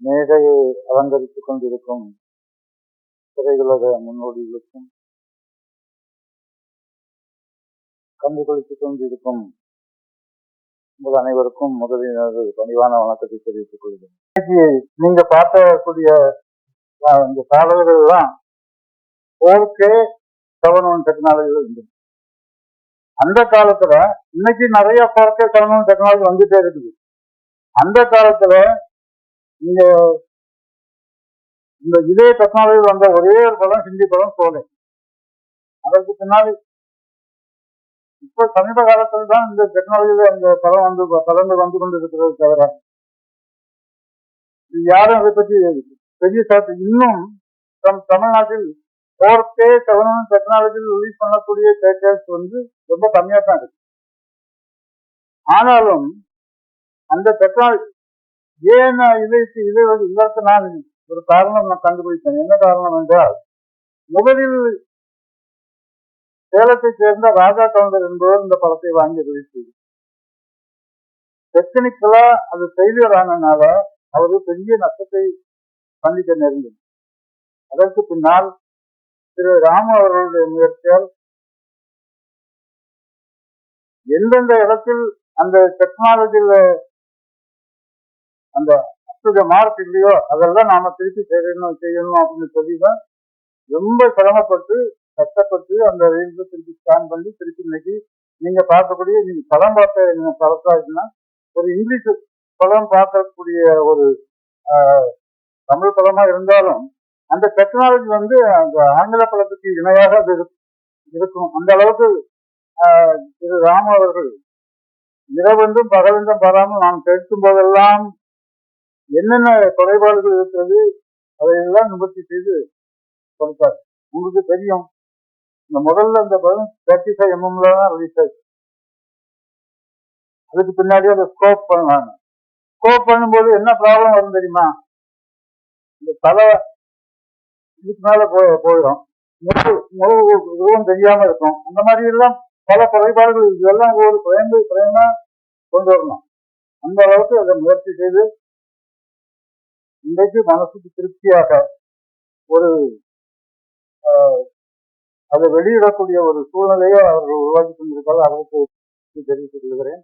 மேடையை அலங்கரித்துக் கொண்டிருக்கும் திரையுலக முன்னோடிகளுக்கும் கண்டுகளித்துக் கொண்டிருக்கும் உங்கள் அனைவருக்கும் முதலில் பணிவான வணக்கத்தை தெரிவித்துக் கொள்கிறேன். இன்னைக்கு நீங்க பார்க்கக்கூடிய இந்த சாதனைகள் எல்லாம் 4K 7-1 டெக்னாலஜிகள் இருக்கு. அந்த காலத்துல இன்னைக்கு நிறைய 4K 7-1 டெக்னாலஜி வந்துட்டே இருக்குது. அந்த காலத்துல நீங்க இந்த இதே டெக்னாலஜி வந்த ஒரே ஒரு படம் ஹிந்தி படம் சோலை. அதற்கு பின்னாடி இப்ப சமீப காலத்துல தான் இந்த டெக்னாலஜியில அந்த படம் கலந்து வந்து கொண்டு இருக்கிறது தவிர யாரும் அதை பற்றி பெரிய சாத்து இன்னும் தமிழ்நாட்டில் 4K 7-1 டெக்னாலஜியில் ரிலீஸ் பண்ணக்கூடிய தேட்டர்ஸ் ரொம்ப கம்மியா தான் இருக்கு. ஆனாலும் அந்த டெக்னாலஜி ஏன் இதற்கு நான் ஒரு காரணம் நான் கண்டுபிடித்தேன். என்ன காரணம் என்றால், முதலில் சேலத்தை சேர்ந்த ராஜா கவுண்டர் என்பவர் இந்த படத்தை வாங்கி ரிலீஸ் செய்தார். டெக்னிக்கலா அது ஃபெயிலியர் ஆனதுனால அவரு பெரிய நஷ்டத்தை சந்திக்க நேர்ந்தது. அதற்கு பின்னால் திரு ராமு அவர்களுடைய முயற்சியால் எந்தெந்த இடத்தில் அந்த டெக்னாலஜியில அந்த மார்க் இல்லையோ அதெல்லாம் நாம திருப்பி செய்யணும் அப்படின்னு சொல்லிதான் ரொம்ப சிரமப்பட்டு கஷ்டப்பட்டு அந்த ரீல்ஸை திருப்பி ஸ்கேன் பண்ணி திருப்பி இன்னைக்கு நீங்க பார்க்கக்கூடிய நீங்க படம் பார்த்த பழக்காச்சுன்னா ஒரு இங்கிலீஷ் படம் பார்க்கக்கூடிய ஒரு தமிழ் படமா இருந்தாலும் அந்த டெக்னாலஜி அந்த ஆங்கில படத்துக்கு இணையாக அது இருக்கும். அந்த அளவுக்கு திரு ராமு அவர்கள் இரவென்றும் பகலென்றும் பாராமல் நாம் கேட்கும் போதெல்லாம் என்னென்ன குறைபாடுகள் இருக்கிறது அதையெல்லாம் நிவர்த்தி செய்து கொடுத்தார். உங்களுக்கு தெரியும், இந்த முதல்ல இந்த படம் 35 mm தான் ரிலீஸ் ஆச்சு. அதுக்கு பின்னாடி அதை ஸ்கோப் பண்ணாங்க. ஸ்கோப் பண்ணும்போது என்ன ப்ராப்ளம் வரும் தெரியுமா? இந்த தலை இதுக்கு மேல போயிடும், உருவம் தெரியாம இருக்கும். அந்த மாதிரி எல்லாம் பல குறைபாடுகள் இதெல்லாம் ஒரு பிரேமா கொண்டு வரணும். அந்த அளவுக்கு அதை முயற்சி செய்து இன்றைக்கு மனசுக்கு திருப்தியாக ஒரு அதை வெளியிடக்கூடிய ஒரு சூழ்நிலையை அவர்கள் உருவாக்கி கொண்டிருக்கிறார். அதற்கு தெரிவித்துக் கொள்கிறேன்.